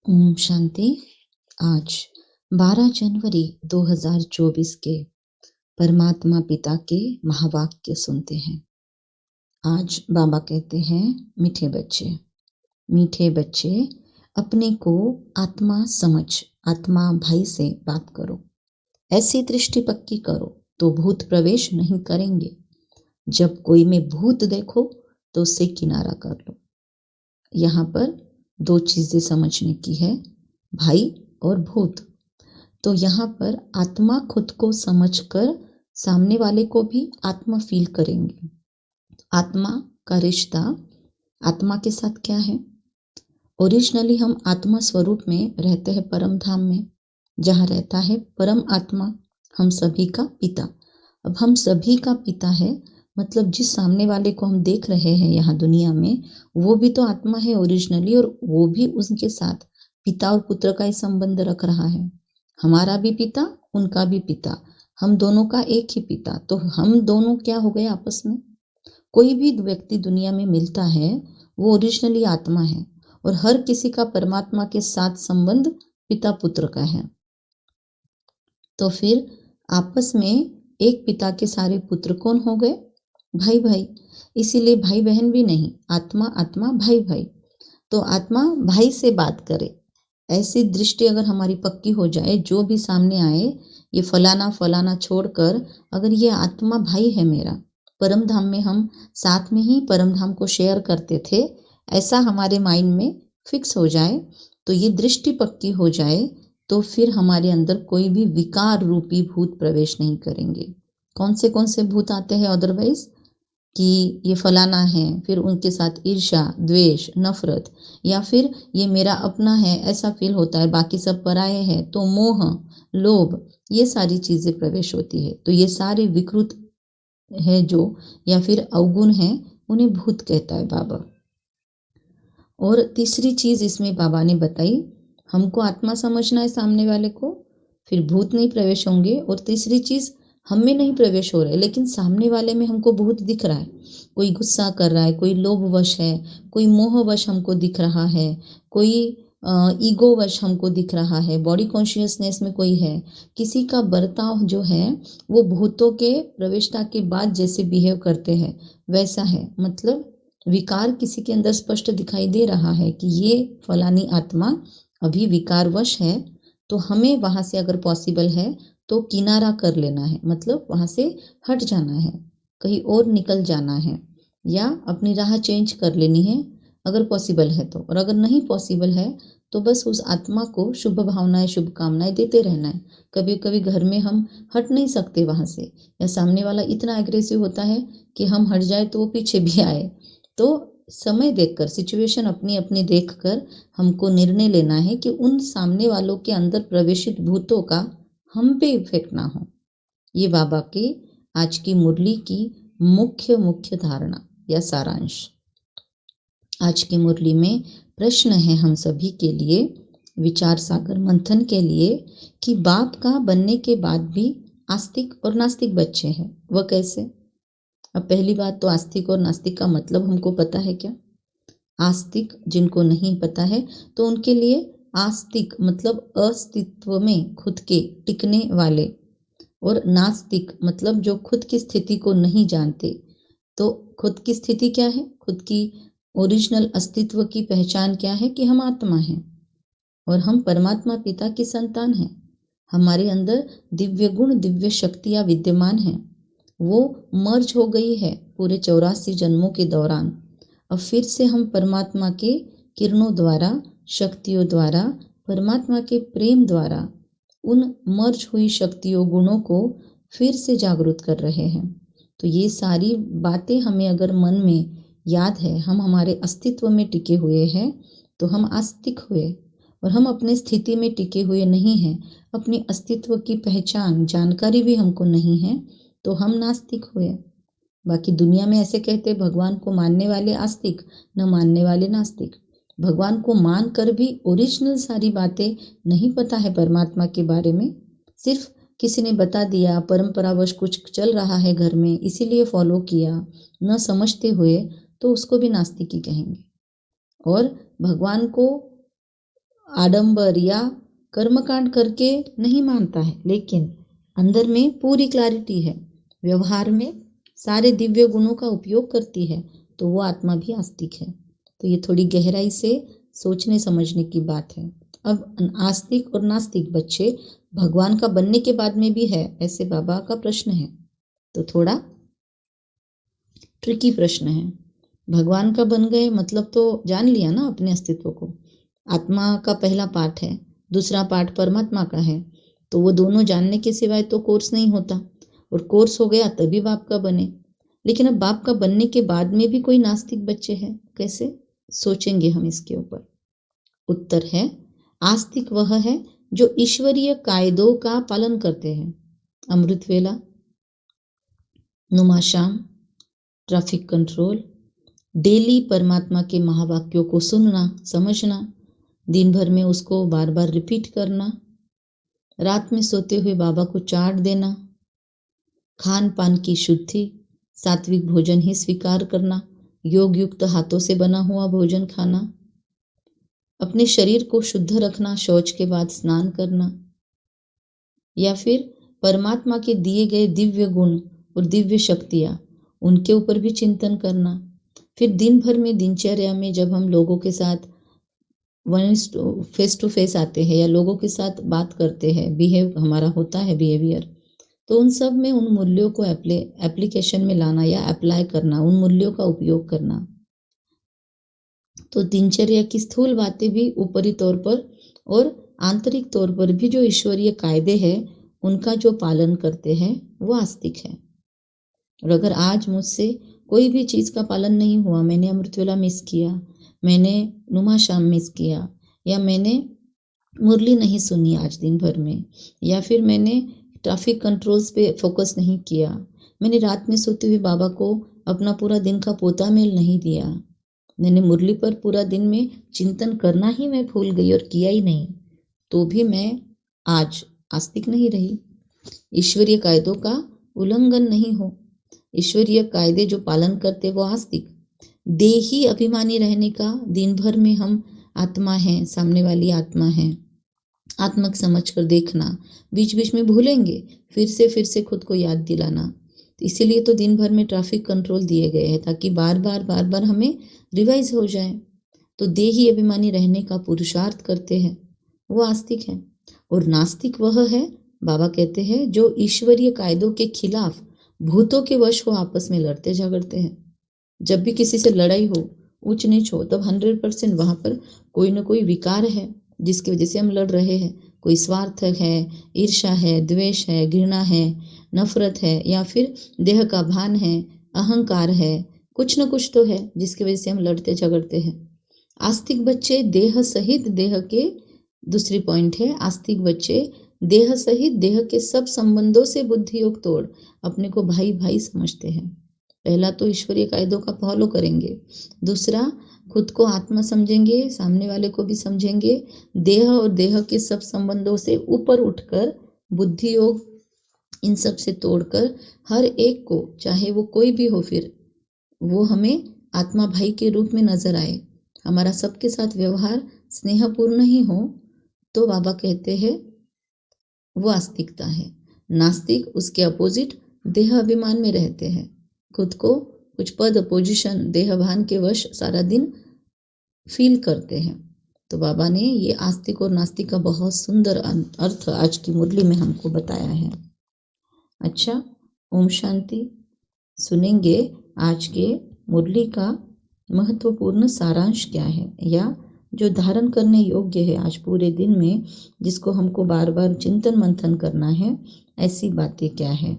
ओम शांति। आज 12 जनवरी 2024 के परमात्मा पिता के महावाक्य सुनते हैं। आज बाबा कहते हैं, मीठे बच्चे अपने को आत्मा समझ, आत्मा भाई से बात करो। ऐसी दृष्टि पक्की करो तो भूत प्रवेश नहीं करेंगे। जब कोई में भूत देखो तो उससे किनारा कर लो। यहाँ पर दो चीजें समझने की है, भाई और भूत। तो यहाँ पर आत्मा खुद को समझकर सामने वाले को भी आत्मा फील करेंगे। आत्मा का रिश्ता आत्मा के साथ क्या है? ओरिजिनली हम आत्मा स्वरूप में रहते हैं परम धाम में, जहाँ रहता है परम आत्मा, हम सभी का पिता। अब हम सभी का पिता है, मतलब जिस सामने वाले को हम देख रहे हैं यहाँ दुनिया में, वो भी तो आत्मा है ओरिजिनली, और वो भी उनके साथ पिता और पुत्र का ही संबंध रख रहा है। हमारा भी पिता, उनका भी पिता, हम दोनों का एक ही पिता। तो हम दोनों क्या हो गए आपस में? कोई भी व्यक्ति दुनिया में मिलता है वो ओरिजिनली आत्मा है, और हर किसी का परमात्मा के साथ संबंध पिता पुत्र का है। तो फिर आपस में एक पिता के सारे पुत्र कौन हो गए? भाई भाई। इसीलिए भाई बहन भी नहीं, आत्मा आत्मा भाई भाई। तो आत्मा भाई से बात करे, ऐसी दृष्टि अगर हमारी पक्की हो जाए, जो भी सामने आए ये फलाना फलाना छोड़कर, अगर ये आत्मा भाई है मेरा, परम धाम में हम साथ में ही परम धाम को शेयर करते थे, ऐसा हमारे माइंड में फिक्स हो जाए, तो ये दृष्टि पक्की हो जाए, तो फिर हमारे अंदर कोई भी विकार रूपी भूत प्रवेश नहीं करेंगे। कौन से भूत आते हैं अदरवाइज? कि ये फलाना है, फिर उनके साथ ईर्ष्या, द्वेष, नफरत, या फिर ये मेरा अपना है ऐसा फील होता है, बाकी सब पराये हैं, तो मोह, लोभ, ये सारी चीजें प्रवेश होती है। तो ये सारे विकृत है जो, या फिर अवगुण है, उन्हें भूत कहता है बाबा। और तीसरी चीज इसमें बाबा ने बताई, हमको आत्मा समझना है सामने वाले को, फिर भूत नहीं प्रवेश होंगे। और तीसरी चीज, हम में नहीं प्रवेश हो रहे, लेकिन सामने वाले में हमको भूत दिख रहा है। कोई गुस्सा कर रहा है, कोई लोभवश है, कोई मोहवश हमको दिख रहा है, कोई ईगोवश हमको दिख रहा है, बॉडी कॉन्शियसनेस में कोई है। किसी का बर्ताव जो है वो भूतों के प्रवेशता के बाद जैसे बिहेव करते हैं वैसा है। मतलब विकार किसी के अंदर स्पष्ट दिखाई दे रहा है कि ये फलानी आत्मा अभी विकारवश है, तो हमें वहां से अगर पॉसिबल है तो किनारा कर लेना है, मतलब वहां से हट जाना है, कहीं और निकल जाना है, या अपनी राह चेंज कर लेनी है अगर पॉसिबल है तो। और अगर नहीं पॉसिबल है तो बस उस आत्मा को शुभ भावनाएं, शुभकामनाएं देते रहना है। कभी कभी घर में हम हट नहीं सकते वहां से, या सामने वाला इतना एग्रेसिव होता है कि हम हट जाए तो वो पीछे भी आए। तो समय देखकर, सिचुएशन अपनी अपनी देखकर हमको निर्णय लेना है कि उन सामने वालों के अंदर प्रवेशित भूतों का हम पे इफेक्ट ना हो। ये बाबा की आज की मुरली की मुख्य धारणा या सारांश। आज की मुरली में प्रश्न है हम सभी के लिए, विचार सागर मंथन के लिए, कि बाप का बनने के बाद भी आस्तिक और नास्तिक बच्चे हैं, वह कैसे? अब पहली बात तो, आस्तिक और नास्तिक का मतलब हमको पता है क्या? आस्तिक जिनको नहीं पता है तो उनके लिए आस्तिक मतलब अस्तित्व में खुद के टिकने वाले, और नास्तिक मतलब जो खुद की स्थिति को नहीं जानते। तो खुद की स्थिति क्या है? खुद की ओरिजिनल अस्तित्व की पहचान क्या है? कि हम आत्मा हैं और हम परमात्मा पिता की संतान हैं। हमारे अंदर दिव्य गुण, दिव्य शक्तियां विद्यमान हैं। वो मर्ज हो गई है पूरे 84 जन्मों के दौरान। अब फिर से हम परमात्मा के किरणों द्वारा, शक्तियों द्वारा, परमात्मा के प्रेम द्वारा उन मर्ज हुई शक्तियों, गुणों को फिर से जागृत कर रहे हैं। तो ये सारी बातें हमें अगर मन में याद है, हम हमारे अस्तित्व में टिके हुए हैं, तो हम आस्तिक हुए। और हम अपने स्थिति में टिके हुए नहीं हैं, अपने अस्तित्व की पहचान, जानकारी भी हमको नहीं है, तो हम नास्तिक हुए। बाकी दुनिया में ऐसे कहते, भगवान को मानने वाले आस्तिक, न मानने वाले नास्तिक। भगवान को मान कर भी ओरिजिनल सारी बातें नहीं पता है परमात्मा के बारे में, सिर्फ किसी ने बता दिया, परंपरावश कुछ चल रहा है घर में इसीलिए फॉलो किया, न समझते हुए, तो उसको भी नास्तिक ही कहेंगे। और भगवान को आडंबर या कर्मकांड करके नहीं मानता है, लेकिन अंदर में पूरी क्लैरिटी है, व्यवहार में सारे दिव्य गुणों का उपयोग करती है, तो वो आत्मा भी आस्तिक है। तो ये थोड़ी गहराई से सोचने समझने की बात है। अब आस्तिक और नास्तिक बच्चे भगवान का बनने के बाद में भी है, ऐसे बाबा का प्रश्न है। तो थोड़ा ट्रिकी प्रश्न है। भगवान का बन गए मतलब तो जान लिया ना अपने अस्तित्व को। आत्मा का पहला पार्ट है, दूसरा पार्ट परमात्मा का है, तो वो दोनों जानने के सिवाय तो कोर्स नहीं होता, और कोर्स हो गया तभी बाप का बने। लेकिन अब बाप का बनने के बाद में भी कोई नास्तिक बच्चे हैं, कैसे? सोचेंगे हम इसके ऊपर। उत्तर है, आस्तिक वह है जो ईश्वरीय कायदों का पालन करते हैं। अमृत वेला, नुमाशाम, ट्रैफिक कंट्रोल, डेली परमात्मा के महावाक्यों को सुनना समझना, दिन भर में उसको बार बार रिपीट करना, रात में सोते हुए बाबा को चाट देना, खान पान की शुद्धि, सात्विक भोजन ही स्वीकार करना, योग युक्त हाथों से बना हुआ भोजन खाना, अपने शरीर को शुद्ध रखना, शौच के बाद स्नान करना, या फिर परमात्मा के दिए गए दिव्य गुण और दिव्य शक्तियाँ उनके ऊपर भी चिंतन करना। फिर दिन भर में दिनचर्या में जब हम लोगों के साथ फेस टू फेस आते हैं या लोगों के साथ बात करते हैं, बिहेव हमारा होता है बिहेवियर, तो उन सब में उन मूल्यों को एप्लीकेशन में लाना या अप्लाई करना, उन मूल्यों का उपयोग करना। तो दिनचर्या की स्थूल बातें भी ऊपरी तौर पर और आंतरिक तौर पर भी जो ईश्वरीय कायदे हैं उनका जो पालन करते हैं वो आस्तिक है। और अगर आज मुझसे कोई भी चीज़ का पालन नहीं हुआ, मैंने अमृतवेला मिस किया, मैंने नुमा शाम मिस किया, या मैंने मुरली नहीं सुनी आज दिन भर में, या फिर मैंने ट्रैफिक कंट्रोल्स पे फोकस नहीं किया, मैंने रात में सोते हुए बाबा को अपना पूरा दिन का पोता मेल नहीं दिया, मैंने मुरली पर पूरा दिन में चिंतन करना ही मैं भूल गई और किया ही नहीं, तो भी मैं आज आस्तिक नहीं रही। ईश्वरीय कायदों का उल्लंघन नहीं हो, ईश्वरीय कायदे जो पालन करते वो आस्तिक। देही अभिमानी रहने का, दिन भर में हम आत्मा हैं, सामने वाली आत्मा है, आत्मक समझ कर देखना, बीच बीच में भूलेंगे, फिर से खुद को याद दिलाना। तो इसीलिए तो दिन भर में ट्रैफिक कंट्रोल दिए गए हैं, ताकि बार बार हमें रिवाइज हो जाए। तो देही अभिमानी रहने का पुरुषार्थ करते हैं, वो आस्तिक है। और नास्तिक वह है, बाबा कहते हैं, जो ईश्वरीय कायदों के खिलाफ भूतों के वश हो आपस में लड़ते झगड़ते हैं। जब भी किसी से लड़ाई हो, ऊंच नीच हो, तब 100% वहां पर कोई ना कोई विकार है जिसकी वजह से हम लड़ रहे हैं। कोई स्वार्थ है, ईर्ष्या है, द्वेष है, घृणा है, नफरत है, या फिर देह का भान है, अहंकार है, कुछ न कुछ तो है जिसकी वजह से हम लड़ते झगड़ते हैं। आस्तिक बच्चे देह सहित देह के, दूसरी पॉइंट है, आस्तिक बच्चे देह सहित देह के सब संबंधों से बुद्धि योग तोड़ अपने को भाई भाई समझते हैं। पहला तो ईश्वरीय कायदों का फॉलो करेंगे, दूसरा खुद को आत्मा समझेंगे, सामने वाले को भी समझेंगे, देह और देह के सब संबंधों से ऊपर उठकर बुद्धि योग इन सब से तोड़कर हर एक को, चाहे वो कोई भी हो, फिर वो हमें आत्मा भाई के रूप में नजर आए, हमारा सबके साथ व्यवहार स्नेहपूर्ण ही हो, तो बाबा कहते हैं वो आस्तिकता है। नास्तिक उसके अपोजिट देह अभिमान में रहते हैं, खुद को कुछ पद पोजीशन देहभान के वश सारा दिन फील करते हैं। तो बाबा ने ये आस्तिक और नास्तिक का बहुत सुंदर अर्थ आज की मुरली में हमको बताया है। अच्छा, ओम शांति। सुनेंगे आज के मुरली का महत्वपूर्ण सारांश क्या है, या जो धारण करने योग्य है आज पूरे दिन में, जिसको हमको बार बार चिंतन मंथन करना है, ऐसी बातें क्या है।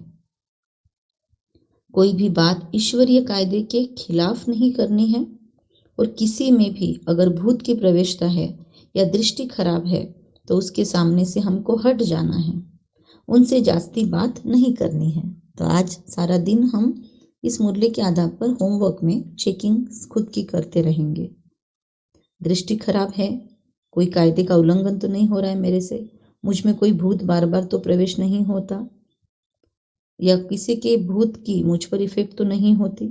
कोई भी बात ईश्वरीय कायदे के खिलाफ नहीं करनी है, और किसी में भी अगर भूत की प्रवेशता है या दृष्टि खराब है तो उसके सामने से हमको हट जाना है, उनसे जास्ती बात नहीं करनी है। तो आज सारा दिन हम इस मुरली के आधार पर होमवर्क में चेकिंग खुद की करते रहेंगे। दृष्टि खराब है, कोई कायदे का उल्लंघन तो नहीं हो रहा है मेरे से, मुझ में कोई भूत बार बार तो प्रवेश नहीं होता, या किसी के भूत की मुझ पर इफेक्ट तो नहीं होती,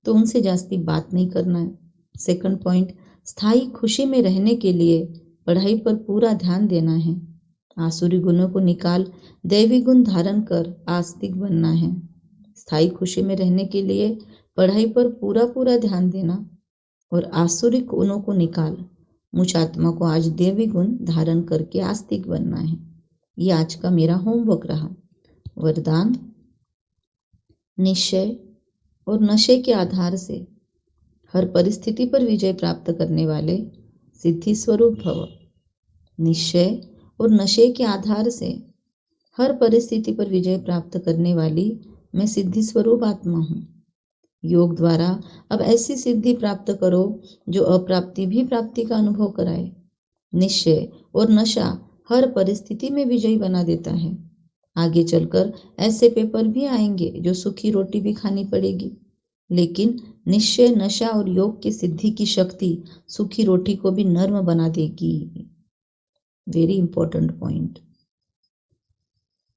तो उनसे जास्ती बात नहीं करना है। सेकंड पॉइंट, स्थायी खुशी में रहने के लिए पढ़ाई पर पूरा ध्यान देना है। आसुरी गुणों को निकाल दैवी गुण धारण कर आस्तिक बनना है। स्थायी खुशी में रहने के लिए पढ़ाई पर पूरा पूरा ध्यान देना और आसुरी गुणों को निकाल मुझ आत्मा को आज देवी गुण धारण करके आस्तिक बनना है। ये आज का मेरा होमवर्क रहा। वरदान, निश्चय और नशे के आधार से हर परिस्थिति पर विजय प्राप्त करने वाले सिद्धि स्वरूप भव। निश्चय और नशे के आधार से हर परिस्थिति पर विजय प्राप्त करने वाली मैं सिद्धि स्वरूप आत्मा हूँ। योग द्वारा अब ऐसी सिद्धि प्राप्त करो जो अप्राप्ति भी प्राप्ति का अनुभव कराए। निश्चय और नशा हर परिस्थिति में विजयी बना देता है। आगे चलकर ऐसे पेपर भी आएंगे जो सूखी रोटी भी खानी पड़ेगी, लेकिन निश्चय, नशा और योग की सिद्धि की शक्ति सूखी रोटी को भी नर्म बना देगी। Very important point.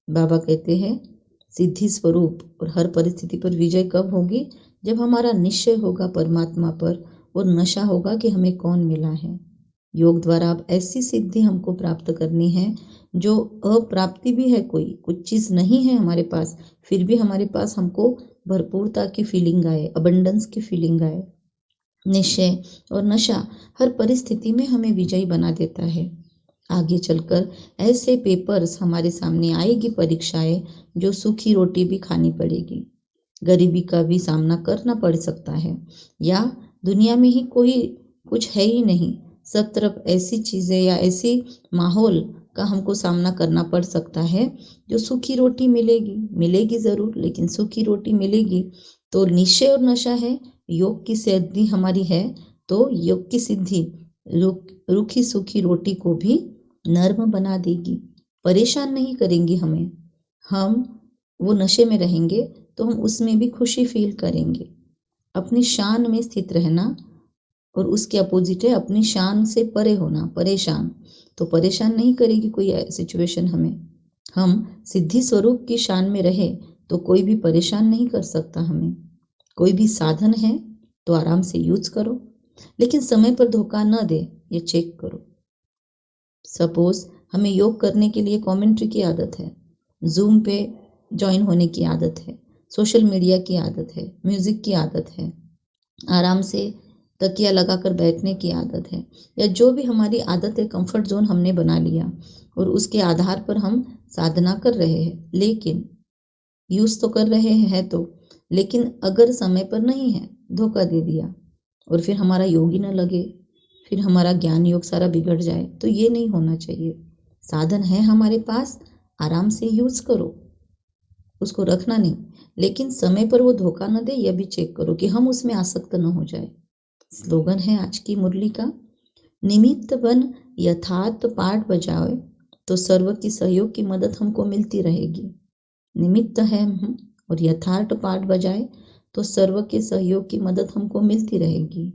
बाबा कहते हैं सिद्धि स्वरूप और हर परिस्थिति पर विजय कब होगी? जब हमारा निश्चय होगा परमात्मा पर और नशा होगा कि हमें कौन मिला है। योग द्वारा अब ऐसी सिद्धि हमको प्राप्त करनी है जो अप्राप्ति भी है, कोई कुछ चीज नहीं है हमारे पास, फिर भी हमारे पास हमको भरपूरता की फीलिंग आए, अबंडेंस की फीलिंग आए। निश्चय और नशा हर परिस्थिति में हमें विजयी बना देता है। आगे चलकर ऐसे पेपर्स हमारे सामने आएगी, परीक्षाएं जो सूखी रोटी भी खानी पड़ेगी, गरीबी का भी सामना करना पड़ सकता है, या दुनिया में ही कोई कुछ है ही नहीं, सब तरफ ऐसी चीजें या ऐसी माहौल का हमको सामना करना पड़ सकता है जो सूखी रोटी मिलेगी जरूर, लेकिन सूखी रोटी मिलेगी। तो निश्चय और नशा है, योग की सिद्धि हमारी है, तो योग की सिद्धि रूखी सूखी रोटी को भी नर्म बना देगी, परेशान नहीं करेंगी हमें। हम वो नशे में रहेंगे तो हम उसमें भी खुशी फील करेंगे। अपनी शान में स्थित रहना और उसके अपोजिट है अपनी शान से परे होना, परेशान। तो परेशान नहीं करेगी कोई सिचुएशन हमें। हम सिद्धि स्वरूप की शान में रहे तो कोई भी परेशान नहीं कर सकता हमें। कोई भी साधन है तो आराम से यूज करो, लेकिन समय पर धोखा न दे, ये चेक करो। सपोज हमें योग करने के लिए कमेंट्री की आदत है, जूम पे ज्वाइन होने की आदत है, सोशल मीडिया की आदत है, म्यूजिक की आदत है, आराम से तकिया लगाकर बैठने की आदत है, या जो भी हमारी आदत है, कंफर्ट जोन हमने बना लिया और उसके आधार पर हम साधना कर रहे हैं, लेकिन यूज तो कर रहे हैं तो, लेकिन अगर समय पर नहीं है, धोखा दे दिया और फिर हमारा योग ही न लगे, फिर हमारा ज्ञान योग सारा बिगड़ जाए, तो ये नहीं होना चाहिए। साधन है हमारे पास, आराम से यूज करो, उसको रखना नहीं, लेकिन समय पर वो धोखा न दे, यह भी चेक करो कि हम उसमें आसक्त न हो जाए। स्लोगन है आज की मुरली का, निमित्त बन यथार्थ पाठ बजाओ तो सर्व की सहयोग की मदद हमको मिलती रहेगी। निमित्त है हम और यथार्थ पाठ बजाए तो सर्व के सहयोग की मदद हमको मिलती रहेगी।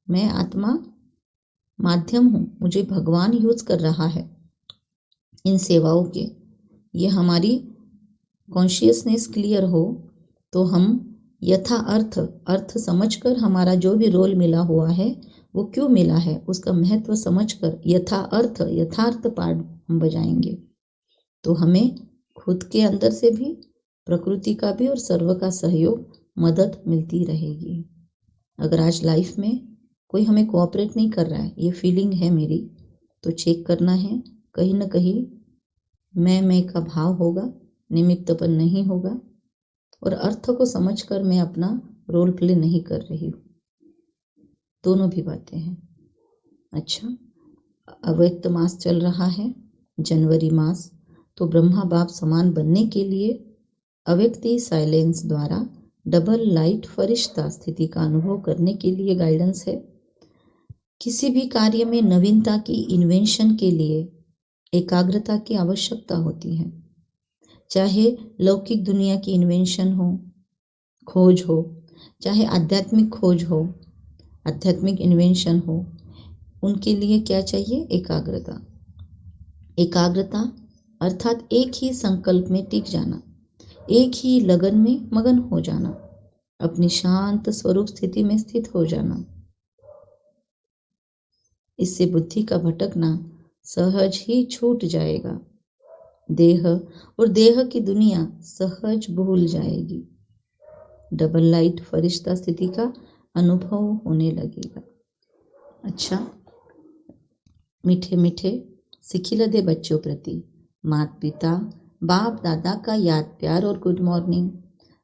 मैं आत्मा माध्यम हूँ, मुझे भगवान यूज कर रहा है इन सेवाओं के। ये हमारी कॉन्शियसनेस क्लियर हो तो हम यथा अर्थ समझकर, हमारा जो भी रोल मिला हुआ है वो क्यों मिला है उसका महत्व समझकर यथार्थ पाठ हम बजाएंगे, तो हमें खुद के अंदर से भी, प्रकृति का भी और सर्व का सहयोग, मदद मिलती रहेगी। अगर आज लाइफ में कोई हमें कोऑपरेट नहीं कर रहा है, ये फीलिंग है मेरी, तो चेक करना है, कहीं ना कहीं मैं का भाव होगा, निमित्तपन नहीं होगा, और अर्थ को समझकर मैं अपना रोल प्ले नहीं कर रही हूँ। दोनों भी बातें हैं। अच्छा, अव्यक्त मास चल रहा है, जनवरी मास, तो ब्रह्मा बाप समान बनने के लिए अव्यक्ति साइलेंस द्वारा डबल लाइट फरिश्ता स्थिति का अनुभव करने के लिए गाइडेंस है। किसी भी कार्य में नवीनता की इन्वेंशन के लिए एकाग्रता की आवश्यकता होती है। चाहे लौकिक दुनिया की इन्वेंशन हो, खोज हो, चाहे आध्यात्मिक खोज हो, आध्यात्मिक इन्वेंशन हो, उनके लिए क्या चाहिए? एकाग्रता। एकाग्रता अर्थात एक ही संकल्प में टिक जाना, एक ही लगन में मगन हो जाना, अपनी शांत स्वरूप स्थिति में स्थित हो जाना। इससे बुद्धि का भटकना सहज ही छूट जाएगा। देह और देह की दुनिया सहज भूल जाएगी। डबल लाइट फरिश्ता स्थिति का अनुभव होने लगेगा। अच्छा, मीठे मीठे सिखिलधे बच्चों प्रति माता पिता बाप दादा का याद प्यार और गुड मॉर्निंग।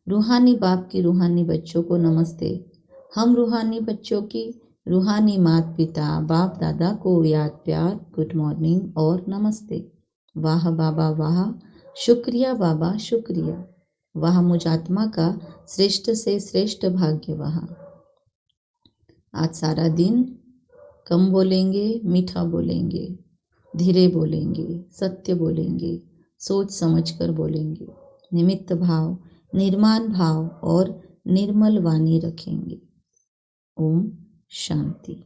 रूहानी बाप की रूहानी बच्चों को नमस्ते। हम रूहानी बच्चों की रूहानी माता पिता बाप दादा को याद प्यार गुड मॉर्निंग और नमस्ते। वाह बाबा वाह, शुक्रिया बाबा शुक्रिया। वाह मुझ आत्मा का श्रेष्ठ से श्रेष्ठ भाग्य। वाह आज सारा दिन कम बोलेंगे, मीठा बोलेंगे, धीरे बोलेंगे, सत्य बोलेंगे, सोच समझ कर बोलेंगे, निमित्त भाव, निर्माण भाव और निर्मल वाणी रखेंगे। ओम शांति।